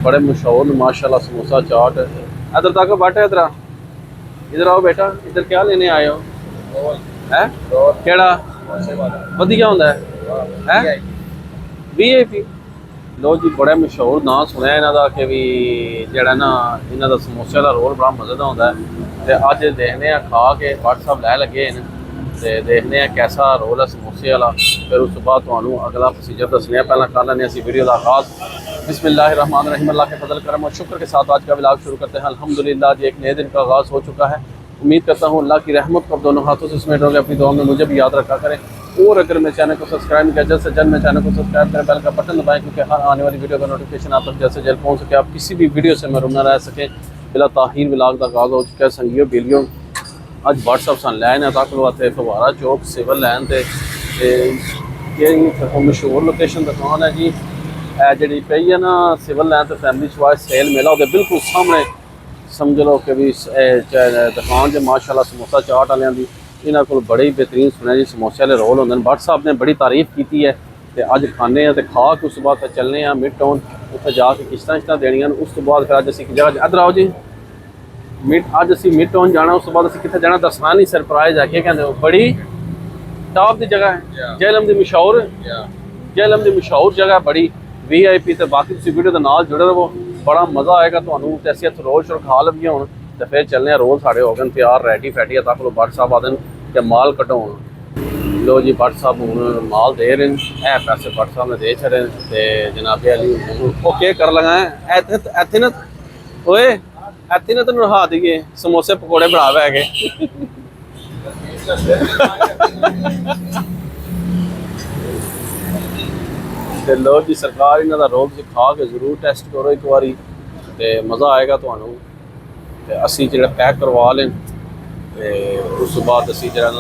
बड़े मशहूर माशाल्लाह समोसा चाट। इधर तक बैठे, इधर आओ बेटा, इधर क्या लेने आए हो? है केड़ा वधिया हुंदा है VIP। लो जी, बड़े मशहूर नाम सुनया इन्हां दा कि भी जेड़ा ना इन्हां दा समोसे दा रोल बड़ा मज़े दा हुंदा है। ते अज देखने खा के WhatsApp लै लगे न ते देखने कैसा रोल है समोसे वाला। फिर उस बाद तुहानू अगला प्रोसीजर दसने। पहला कर लेने वीडियो का आगाज़। बिस्मिल्लाहिर्रहमानिर्रहीम। अल्लाह के फजल करम और शुक्र के साथ आज का व्लॉग शुरू करते हैं। अल्हम्दुलिल्लाह जी, एक नए दिन का आगाज़ हो चुका है। उम्मीद करता हूँ अल्लाह की रहमत को दोनों हाथों से समेट होंगे। अपनी दुआ में मुझे भी याद रखा करें। और अगर मेरे चैनल को सब्सक्राइब नहीं किया, जल्द से जल्द मेरे चैनल को सब्सक्राइब करें, बेल का बटन दबाएं, क्योंकि हर आने वाली वीडियो का नोटिफिकेशन आप तक जल्द से जल्द पहुँच सके, आप किसी भी वीडियो से महरूम न रह सकें। बिला ताहीर व्लॉग का आगाज़ हो चुका है। संगियो बिलियो अज WhatsApp सन लैन है तक लो फवारा चौक सिविल लैन से मशहूर लोकेशन दुकान है जी। जी पई है ना सिविल लैन तो फैमिली चॉइस सेल मेला वो बिल्कुल सामने समझ लो कि भी दुकान जो माशाल्लाह समोसा चाट वाले की इन्होंने को बड़े ही बेहतरीन सुने जी समोसे वाले रोल होंगे। भट्ट साहब ने बड़ी तारीफ की है तो अज खाने तो खा के उस बाद फिर चलने मिड टाउन उत्थे जाके किश्तां शिश्तां देनियां। उस तो बाद फिर अज असीं जगह इधर आओ जी अज असीं मिड टाउन जाना। उस तो बाद असीं कित्थे जाना दसना नहीं, सरप्राइज है। क्या कहते हो, बड़ी टॉप की जगह है जेहलम की मशहूर जेहलम की मशहूर जगह बड़ी VIP। तो बाकी तुसीं वीडियो के नाल जुड़े रहो, बड़ा मज़ा आएगा तुहानू। तो असीं इत्थे रोल शोल खा लवीए हुण तो फिर चलने रोल साढ़े हो गए तैयार रेडी फैटी तक लो भट्ट साहब आदन कि माल कटाउन। लो जी भट्ट साहब हूँ माल दे रहे हैं, पैसे भट्ट साहब ने दे छड़े तो जनाबे अली वो क्या कर लगा है इत्थे ना ओए इत्थे ना तेन नहा दईए समोसे पकौड़े बना वै के लो जी सरकार इन्हों का रोल खा के जरूर टेस्ट करो एक बारी तो मज़ा आएगा तुहानू। तो असी जो पैक करवा लें तो उस बाद असी जो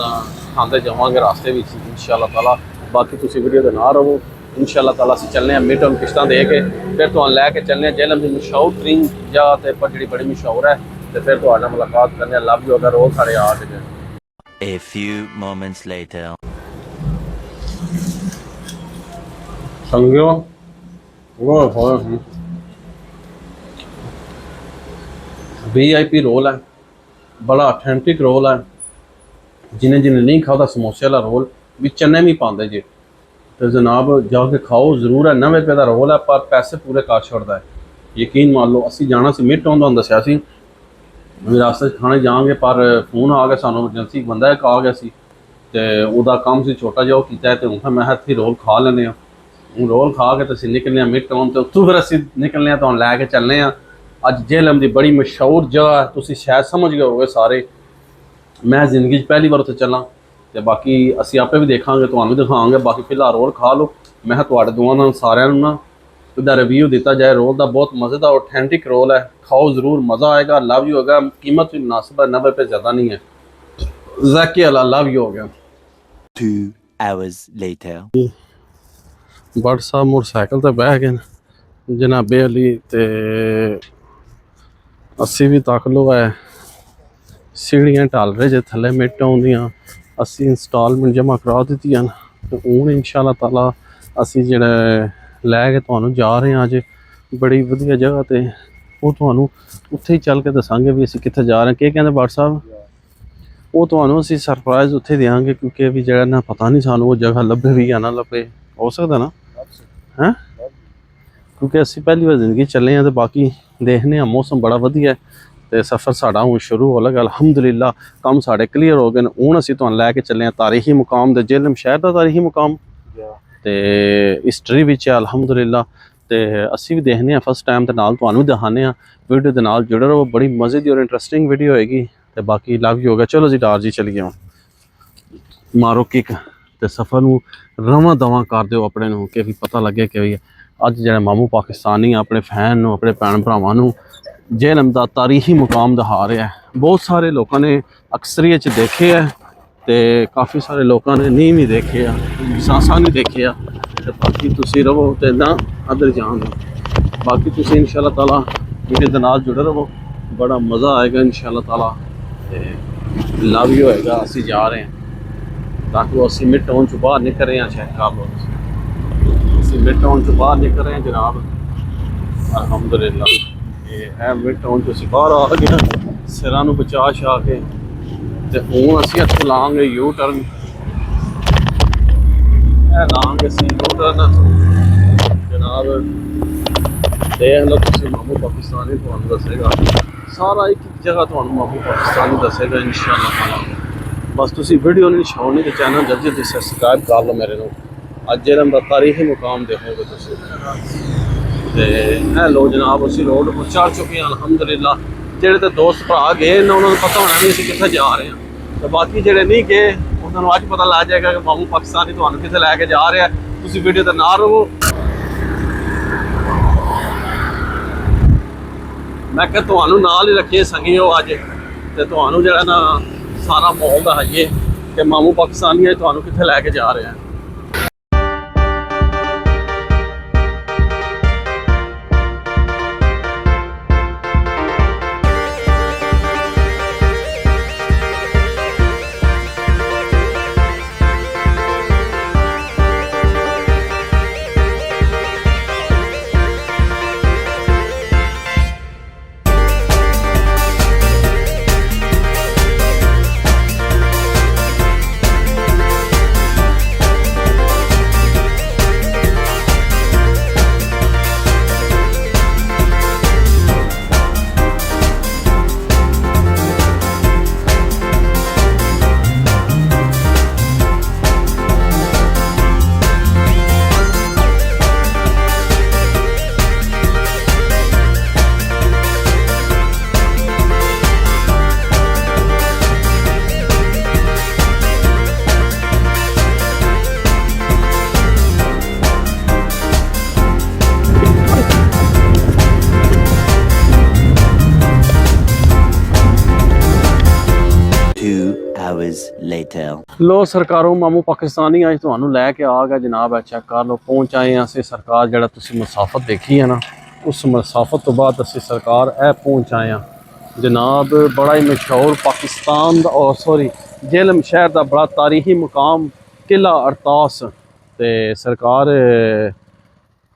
खाते जावांगे रास्ते में इंशाअल्लाह ताला। बाकी तुम वीडियो के ना रहो, इंशाअल्लाह ताला असी चलने मिड टाउन किश्तां दे के फिर तुहानू लैके चलने जेहलम की मशहूर तरीन जगह पर जी बड़ी मशहूर है। तो फिर तुहाडे नाल मुलाकात करने लव यू अगर रोल सारे आ गए। A few moments later. संगियो वो VIP रोल है, बड़ा ऑथेंटिक रोल है। जिन्हें जिन्हें नहीं खादा समोसे वाला रोल भी चन्ने भी पाते जे तो जनाब जाके खाओ जरूर है। 90 रुपये का रोल है पर पैसे पूरे काट छोड़ता है, यकीन मान लो। असी जाना से मिड टाउन तो दसिया रास्ते खाने जाएंगे पर फोन आ गया सानू एमरजेंसी बंदा एक आ गया सी तो वह काम से छोटा जिहा किया तो हूँ मैं इत्थे रोल खा लेने हूँ रोल खा के तो असीं निकलने मिड टाउन तो उत्थों फिर असीं निकलने तो लैके चलने अज जेहलम की बड़ी मशहूर जगह तुसीं शायद समझ गए होगे सारे। मैं जिंदगी पहली बार उत्थे चला तो बाकी असी आपे भी देखांगे तुहानू दिखावांगे। बाकी फिलहाल रोल खा लो। मैं तुहाडे दुआं नाल सारिआं नूं ना इसदा रिव्यू दिता जाए रोल का। बहुत मज़ेदार ऑथेंटिक रोल है, खाओ ज़रूर मज़ा आएगा। लव यू होगा, कीमत भी मुनासिब है, 90 रुपये ज़्यादा नहीं है। ज़ाकी अल्लाह लव यू हो गया। 2 hours later. भट्ट साहब मोटरसाइकिल पर बह गए जनाबे अली ते असी भी तक लो है सीढ़ियाँ ढल रहे जे थले मिड टाउन दियाँ असी इंस्टॉलमेंट जमा करा दी तो हूँ इंशाअल्लाह ताला असी जेड़ा लैके तुहानू जा रहे हैं अज बड़ी वधिया जगह ते वो तुहानू उत्थे ही चल के दसांगे भी असी कित्थे जा रहे हैं। क्या कहते भट्ट साहब वो तुहानू असी सरप्राइज उत्थे देंगे क्योंकि अभी जगह ना पता नहीं सानू वो जगह लभे भी या ना लभे, हो सकता ना है क्योंकि असी पहली बार जिंदगी चले हैं। तो बाकी देखने मौसम बड़ा वधिया है तो सफ़र साढ़ा हूँ शुरू हो लगा। अलहमदुलिल्लाह काम साढ़े क्लीयर हो गए। हूँ असी तुहानू लैके चले हैं तारीखी मुकाम दे जेहलम शहर का तारीखी मुकाम तो हिस्टरी भी है अलहमदुलिल्लाह। तो असी भी देखने फर्स्ट टाइम तो नाल तुहानू दिखाने वीडियो के नाल जुड़े रहो, बड़ी मज़े की और इंटरस्टिंग वीडियो होएगी। तो बाकी लव यू होगा। चलो जी डार जी चलिए हूँ मारो किक तो सफ़र में रवां दवां कर दो अपने नूं कि भी पता लगे कि भी अज जो मामू पाकिस्तानी अपने फैन अपने भैन भरावां जेहलम का तारीखी मुकाम दिखा रहा है। बहुत सारे लोगों ने अक्सरियत देखे है तो काफ़ी सारे लोगों ने नहीं भी देखे सासा नहीं देखे तो बाकी तुसी रहो तो ना अदर जान दो। बाकी तुसी इंशाअल्लाह ताला वीडियो के नाल जुड़े रहो, बड़ा मज़ा आएगा इंशाअल्लाह ताला। लव यू होएगा। असी जा रहे हैं ताकि वो असी मिड टाउन चो बाहर निकल रहे हैं। चेक कर लो असी मिड टाउन चो बाहर निकल रहे हैं जनाब ਅਲਹਮਦੁਲਿਲਾ। ਇਹ ਮਿੰਟ ਹੁਣ ਤੁਸੀਂ ਬਾਹਰ ਆ ਗਏ ਸਿਰਾਂ ਨੂੰ ਬਚਾ ਛਾ ਕੇ, ਤੇ ਹੁਣ ਅਸੀਂ ਇੱਥੋਂ ਲਾਂਗੇ ਯੂ ਟਰਨ। ਇਹ ਲਾਂਗੇ ਅਸੀਂ ਯੂ ਟਰਨ ਜਨਾਬ। ਦੇਖ ਲਓ ਤੁਸੀਂ, ਮਾਮੂ ਪਾਕਿਸਤਾਨੀ ਤੁਹਾਨੂੰ ਦੱਸੇਗਾ ਸਾਰਾ, ਇੱਕ ਜਗ੍ਹਾ ਤੁਹਾਨੂੰ ਮਾਮੂ ਪਾਕਿਸਤਾਨੀ ਦੱਸੇਗਾ ਇਨਸ਼ਾਅੱਲਾ ਤਾਲਾ। ਬਸ ਤੁਸੀਂ ਵੀਡੀਓ ਨਹੀਂ ਛੋੜਨੀ ਤੇ ਚੈਨਲ ਜਲਦੀ ਜਲਦੀ ਸਬਸਕ੍ਰਾइब ਕਰ ਲਓ ਮੇਰੇ ਨੂੰ। ਅੱਜ ਜਿਹੜਾ ਦਾ ਤਾਰੀਖੀ ਮੁਕਾਮ ਦੇਖੋਗੇ ਤੁਸੀਂ। ਤੇ ਇਹ ਲੋ ਜਨਾਬ, ਅਸੀਂ ਰੋਡ ਤੋਂ ਚੜ ਚੁੱਕੇ ਹਾਂ ਅਲਹਮਦੁਲਿਲਾ। ਜਿਹੜੇ ਤੇ ਦੋਸਤ ਭਰਾ ਗਏ ਨੇ ਉਹਨਾਂ ਨੂੰ ਪਤਾ ਹੋਣਾ ਨਹੀਂ ਅਸੀਂ ਕਿੱਥੇ ਜਾ ਰਹੇ ਹਾਂ, ਤੇ ਬਾਕੀ ਜਿਹੜੇ ਨਹੀਂ ਗਏ ਉਹਨਾਂ ਨੂੰ ਅੱਜ ਪਤਾ ਲੱਗ ਜਾਏਗਾ ਕਿ ਮਾਮੂ ਪਾਕਿਸਤਾਨੀ ਤੁਹਾਨੂੰ ਕਿੱਥੇ ਲੈ ਕੇ ਜਾ ਰਿਹਾ। ਤੁਸੀਂ ਵੀਡੀਓ ਤੇ ਨਾ ਰਹੋ। ਮੈਂ ਕਿਹਾ ਤੁਹਾਨੂੰ ਨਾਲ ਹੀ ਰੱਖੀਏ ਸੰਗੀਓ ਅੱਜ, ਤੇ ਤੁਹਾਨੂੰ ਜਿਹੜਾ ਨਾ ਸਾਰਾ ਮਾਹੌਲ ਦਿਖਾਈਏ ਕਿ ਮਾਮੂ ਪਾਕਿਸਤਾਨੀ ਤੁਹਾਨੂੰ ਕਿੱਥੇ ਲੈ ਕੇ ਜਾ ਰਿਹਾ। Later. ਲੋ ਸਰਕਾਰੋਂ ਮਾਮੂ ਪਾਕਿਸਤਾਨੀ ਅੱਜ ਤੁਹਾਨੂੰ ਲੈ ਕੇ ਆ ਗਿਆ ਜਨਾਬ। ਚੈੱਕ ਕਰ ਲਓ, ਪਹੁੰਚ ਆਏ ਹਾਂ ਅਸੀਂ। ਸਰਕਾਰ ਜਿਹੜਾ ਤੁਸੀਂ ਮੁਸਾਫਤ ਦੇਖੀ ਹੈ ਨਾ, ਉਸ ਮੁਸਾਫਤ ਤੋਂ ਬਾਅਦ ਅਸੀਂ ਸਰਕਾਰ ਇਹ ਪਹੁੰਚ ਆਏ ਹਾਂ ਜਨਾਬ। ਬੜਾ ਹੀ ਮਸ਼ਹੂਰ ਪਾਕਿਸਤਾਨ ਦਾ ਜੇਹਲਮ ਸ਼ਹਿਰ ਦਾ ਬੜਾ ਤਾਰੀਖੀ ਮੁਕਾਮ ਕਿਲਾ ਅਰਤਾਸ, ਤੇ ਸਰਕਾਰ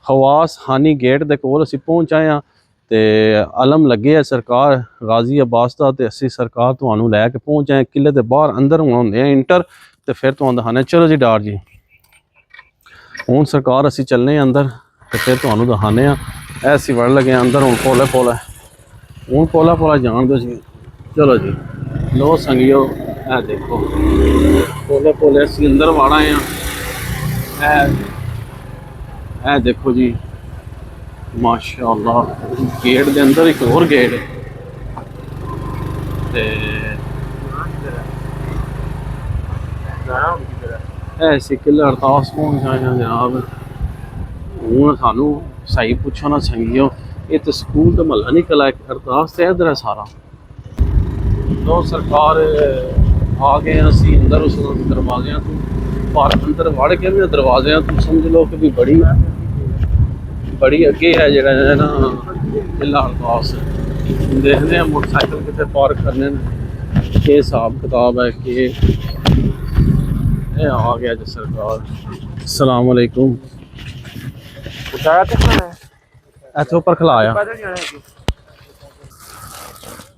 ਹਵਾਸ ਹਾਨੀ ਗੇਟ ਦੇ ਕੋਲ ਅਸੀਂ ਪਹੁੰਚ ਆਏ ਹਾਂ। ਤੇ ਆਲਮ ਲੱਗੇ ਹੈ ਸਰਕਾਰ ਗਾਜ਼ੀ ਅਬਾਸ ਦਾ, ਤੇ ਅਸੀਂ ਸਰਕਾਰ ਤੁਹਾਨੂੰ ਲੈ ਕੇ ਪਹੁੰਚ ਆਏ ਕਿਲੇ ਦੇ ਬਾਹਰ। ਅੰਦਰ ਹੁਣ ਹੁੰਦੇ ਆ ਇੰਟਰ, ਤੇ ਫਿਰ ਤੁਹਾਨੂੰ ਦਿਖਾਣੇ। ਚਲੋ ਜੀ ਡਾਰ ਜੀ, ਹੁਣ ਸਰਕਾਰ ਅਸੀਂ ਚੱਲਨੇ ਅੰਦਰ, ਤੇ ਫਿਰ ਤੁਹਾਨੂੰ ਦਿਖਾਣੇ ਆ। ਇਹ ਅਸੀਂ ਵੜ ਲਗੇ ਅੰਦਰ। ਹੁਣ ਹੁਣ ਪੋਲਾ ਜਾਣ ਦਿਓ ਜੀ। ਚਲੋ ਜੀ ਲੋ ਸੰਗਿਓ, ਇਹ ਦੇਖੋ ਪੋਲੇ ਅਸੀਂ ਅੰਦਰ ਵੜ ਆਏ ਹਾਂ। ਇਹ ਦੇਖੋ ਜੀ ਮਾਸ਼ਾਅੱਲਾ, ਗੇਟ ਦੇ ਅੰਦਰ ਇੱਕ ਹੋਰ ਗੇਟ ਹੈ। ਤੇ ਐਸੀ ਕਿਲਾ ਅਰਤਾਸ ਪਹੁੰਚ ਆਏ ਹਾਂ ਜਨਾਬ। ਹੁਣ ਸਾਨੂੰ ਸਹੀ ਪੁੱਛੋ ਨਾ ਸੰਗਿਓ, ਇਹ ਤਾਂ ਸਕੂਲ ਦਾ ਮਹੱਲਾ ਨਹੀਂ ਕਲਾ ਅਰਤਾਸ ਤੇ ਇਧਰ ਹੈ ਸਾਰਾ। ਲੋ ਸਰਕਾਰ ਆ ਗਏ ਅਸੀਂ ਅੰਦਰ ਉਸ ਦਰਵਾਜ਼ਿਆਂ ਤੋਂ। ਪਰ ਅੰਦਰ ਵੜ ਕੇ ਵੀ ਦਰਵਾਜ਼ਿਆਂ ਤੋਂ ਸਮਝ ਲਓ ਕਿ ਵੀ ਬੜੀ ਅੱਗੇ ਹੈ ਜਿਹੜਾ ਹੈ ਨਾ ਕਿਲਾ ਅਰਤਾਸ। ਦੇਖਦੇ ਹਾਂ ਮੋਟਰਸਾਈਕਲ ਕਿੱਥੇ ਪਾਰਕ ਕਰਨੇ ਨੇ, ਕੀ ਹਿਸਾਬ ਕਿਤਾਬ ਹੈ। ਕਿ ਇਹ ਆ ਗਿਆ ਜੀ ਸਰਕਾਰ। अस्सलाम वालेकुम। ਇੱਥੇ ਉੱਪਰ ਖਲਾਇਆ।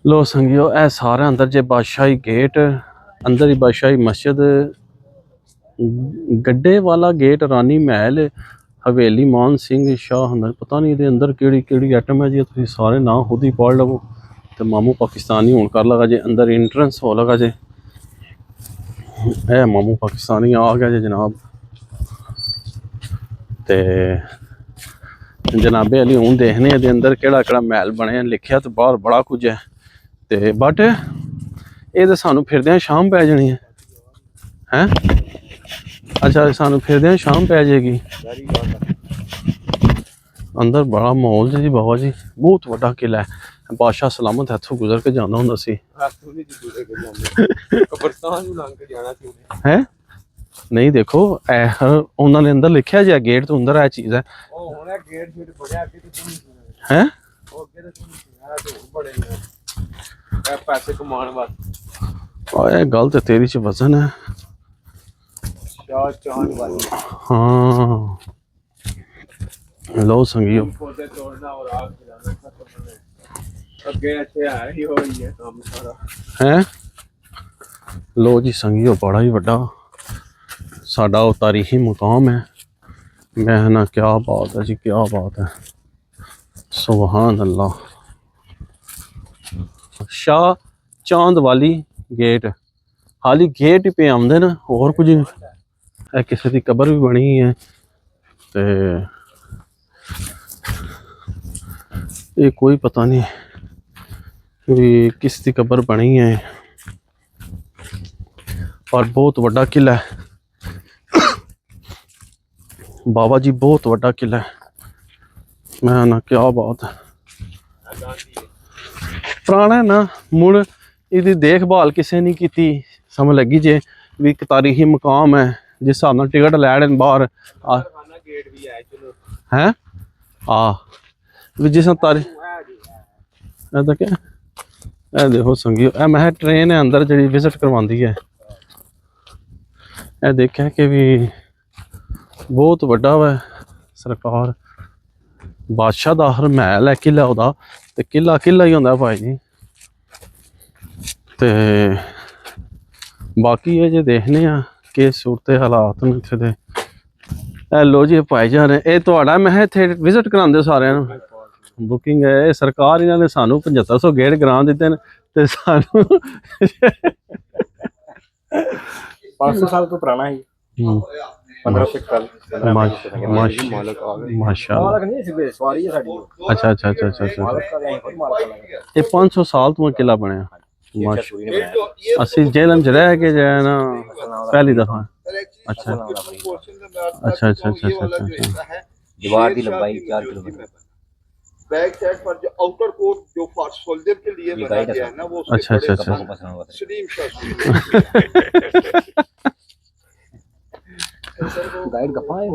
ਲੋ ਸੰਗਿਓ, ਇਹ ਸਾਰਾ ਅੰਦਰ ਜੇ ਬਾਦਸ਼ਾਹੀ ਗੇਟ, ਅੰਦਰ ਹੀ ਬਾਦਸ਼ਾਹੀ ਮਸਜਿਦ, ਗੱਡੇ ਵਾਲਾ ਗੇਟ, ਰਾਨੀ ਮਹਿਲ, ਹਵੇਲੀ ਮਾਨ ਸਿੰਘ ਸ਼ਾਹ ਹੁੰਦਾ। ਪਤਾ ਨਹੀਂ ਇਹਦੇ ਅੰਦਰ ਕਿਹੜੀ ਆਈਟਮ ਹੈ ਜੀ। ਤੁਸੀਂ ਸਾਰੇ ਨਾਂ ਖੁਦ ਹੀ ਪੜ੍ਹ ਲਵੋ। ਤੇ ਮਾਮੂ ਪਾਕਿਸਤਾਨੀ ਹੁਣ ਕਰ ਲਗਾ ਜੇ ਅੰਦਰ ਇੰਟਰੈਂਸ ਹੋ ਲਗਾ ਜੇ। ਇਹ ਮਾਮੂ ਪਾਕਿਸਤਾਨੀ ਆ ਗਿਆ ਜੇ ਜਨਾਬ। ਤੇ ਜਨਾਬੇ ਅਲੀ ਹੁਣ ਦੇਖਨੇ ਇਹਦੇ ਅੰਦਰ ਕਿਹੜਾ ਮਹਿਲ ਬਣਿਆ। ਲਿਖਿਆ ਤੇ ਬਾਹਰ ਬੜਾ ਕੁਝ ਹੈ, ਤੇ ਬਟ ਇਹ ਤਾਂ ਸਾਨੂੰ ਫਿਰਦਿਆਂ ਸ਼ਾਮ ਪੈ ਜਾਣੀ ਹੈ। ਅੱਛਾ, ਸਾਨੂੰ ਫਿਰਦਿਆਂ ਸ਼ਾਮ ਪੈ ਜਾਏਗੀ। ਅੰਦਰ ਬੜਾ ਮਾਹੌਲ ਜੀ ਬਾਬਾ ਜੀ, ਬਹੁਤ ਵੱਡਾ ਕਿਲਾ ਹੈ। ਬਾਦਸ਼ਾਹ ਸਲਾਮਤ ਇੱਥੋਂ ਗੁਜ਼ਰ ਕੇ ਜਾਂਦਾ ਹੁੰਦਾ ਸੀ। ਹੈ ਨਹੀਂ ਦੇਖੋ, ਉਹਨਾਂ ਨੇ ਅੰਦਰ ਲਿਖਿਆ ਜਿਹਾ ਗੇਟ ਤੋਂ ਅੰਦਰ ਇਹ ਚੀਜ਼ ਹੈ। ਹੈ ਪੈਸੇ ਕਮਾਉਣ ਵਾਸਤੇ। ਇਹ ਗੱਲ ਤੇ ਤੇਰੀ ਚ ਵਜ਼ਨ ਹੈ। ਚਾਹ ਚਾਹਣ ਵਾਲੀ। ਹਾਂ लो संगियो पौधे तोड़ना और आग जलाना खत्म है। अगे अच्छे है ही हो ही है काम सारा। है। लो जी संगियो बड़ा ही बड़ा साडा वो तारीखी मुकाम है। मैं ना क्या बात है जी, क्या बात है, सुभान अल्लाह। शाह चांद वाली गेट, हाली गेट ही पे आमदे ना, और कुछ नहीं। किसी की कबर भी बनी है ते ये कोई पता नहीं कि किस की कबर बनी है। और बहुत बड़ा किला है बाबा जी, बहुत बड़ा किला है। मैं ना क्या बात है, पुराना ना मुड़ इसकी देखभाल किसी ने की समझ लगी जे भी एक तारीखी मकाम है जिस हिसाब नाल टिकट लैन बाहर गेट भी है चलो है भी जिस तारीख ऐसा क्या ए देखो संगियो, ए मैं ट्रेन है अंदर जी विजिट करवाती है। ए देखा कि भी बहुत बड़ा वा सरकार बादशाह का हर महल है किला उदा, ते किला किला ही होंदा भाई जी। ते बाकी ये जे देखने कि सूरत हालात ने इत्थे दे। ए लो जी भाईजान ये तुहाड़ा मैं इत्थे विजिट करांदे सारे बुकिंग है। ये सरकार इन्होंने सानू 7500 गेट ग्रांट दिते ने ते सानू 500 साल तो पुराना है। 1500 साल माशाअल्लाह। नहीं सिर्फ सवारी है साडी। अच्छा अच्छा अच्छा अच्छा अच्छा मालक का यहीं पर मालक लगा। ये 500 साल तो किला बनया सूरी ने बनाया। असि जेलम च रह के जो है ना पहली दफा। अच्छा अच्छा अच्छा अच्छा अच्छा। दीवार की लंबाई 4 किलोमीटर। बैक साइड पर जो आउटर कोट जो फॉर सोल्जर के लिए बनाया गया है ना वो अच्छा अच्छा अच्छा सलीम शाह गाइड गप्पा है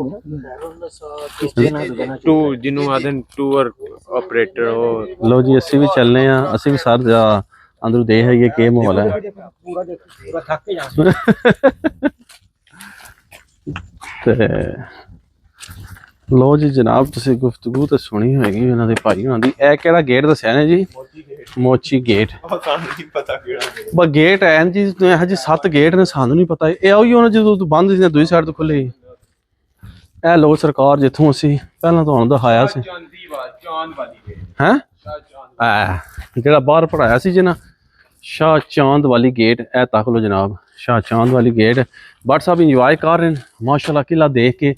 ना टू जिन्हों आदन टूर ऑपरेटर हो। लो जी असी भी चलने असी भी सर अंदर दे है ये के माहौल है। पूरा थक के जा। ते लो जी जनाब तुसी गुफ्तगू तो सुनी होगी इन्हों के भाई होना दी। ए केड़ा गेट दस्या ने जी? मोची गेट। बस गेट है जी जी 7 गेट ने, सानू नहीं पता। ये आई होना जो बंद सी दूसरी साइड तो खुले। ए लो सरकार जिथों असी पहला तो दिखाया सी हैं जेड़ा बाहर पढ़ाया सी जी ना शाह चांद वाली गेट। ए तक लो जनाब शाह चांद वाली गेट। बट साहब इंजॉय कर रहे हैं माशाल्लाह किला देख के।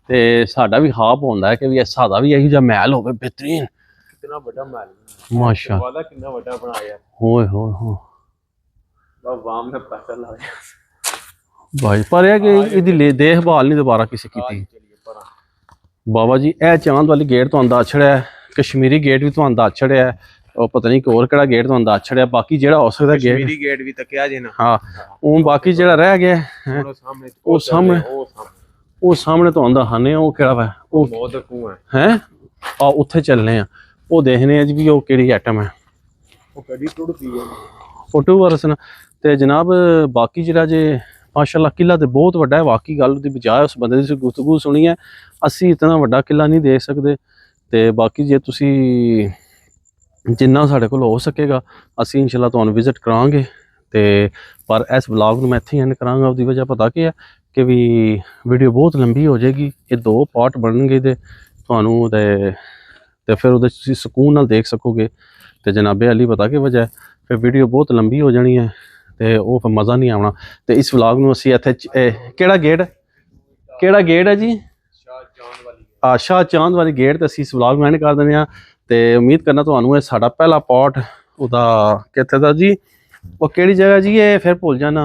ते साडा भी ख्वाब होंदा है कि भी साडा भी यही जा महल होवे बेहतरीन। कितना बड़ा महल माशाल्लाह वाला कितना बड़ा बनाया। होए होए हो बस वाम ने पैसा लाया भाई पर है कि इहदी देखभाल नहीं दोबारा किसी की। बाबा जी ए चांद वाली गेट तो दस छड़िया, कश्मीरी गेट भी तो दस छड़िया, और पता नहीं होर केड़ा गेट तो दस छड़िया। बाकी जेड़ा हो सकदा गेट गेट भी तकिया जे ना। हाँ हूँ बाकी जेड़ा रह गया है वो सामने वो सामने तो आंदा हाने वो केड़ा वा वो मौत दा कुआं हैं आ उत्थे चलने आ वो देखने जी भी वो केड़ी आइटम है वो कड़ी टुट पई है फोटो वरसन। ते जनाब बाकी जेड़ा जे माशाल्लाह किला तो बहुत वड्डा है। वाकई गल दी बजाय उस बंदे दी गुफ्तगू सुनी है असी इतना वड्डा किला नहीं देख सकते। ते बाकी जे तुसी जिन्ना साढ़े कोल हो सकेगा असी इंशाल्लाह तुहानू विजिट करांगे। ते पर इस ब्लॉग मैं इत्थे एंड करांगा। उसकी वजह पता क्या है कि भी वीडियो बहुत लंबी हो जाएगी। ये 2 पार्ट बननगे ते तुहानू ते फिर उहदे तुसी सुकून नाल देख सकोगे। ते जनाबे अली पता की वजह है फिर वीडियो बहुत लंबी हो जानी है ते वो फिर मज़ा नहीं आना। तो इस व्लॉग में असी इत्थे केड़ा गेट है जी? शाह चांद वाली गेट। तो असी इस व्लॉग में एंड कर देने। तो उम्मीद करना तुहानू ये साडा पहला पार्ट उहदा कित्थे दा जी वो केड़ी जगह जी ये फिर भुल जाना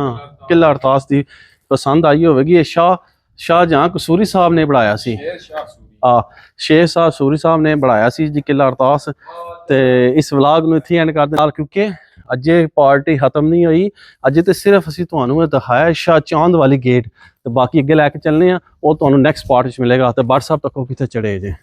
किला अरतास दी पसंद आई होगी। ये शाहजहां कसूरी साहब ने बनाया सी। शेर शाह सूरी साहब ने बनाया सी जी किला अरतास। तो इस व्लॉग नूं इत्थे एंड कर देना क्योंकि अजे पार्टी खत्म नहीं हुई। अजे तो सिर्फ असी तुहानू दिखाया शाह चांद वाली गेट। तो बाकी अगे लैके चलने वो तुहानू नैक्सट पार्ट मिलेगा। तो व्हाट्सएप तक कितने चढ़े जे।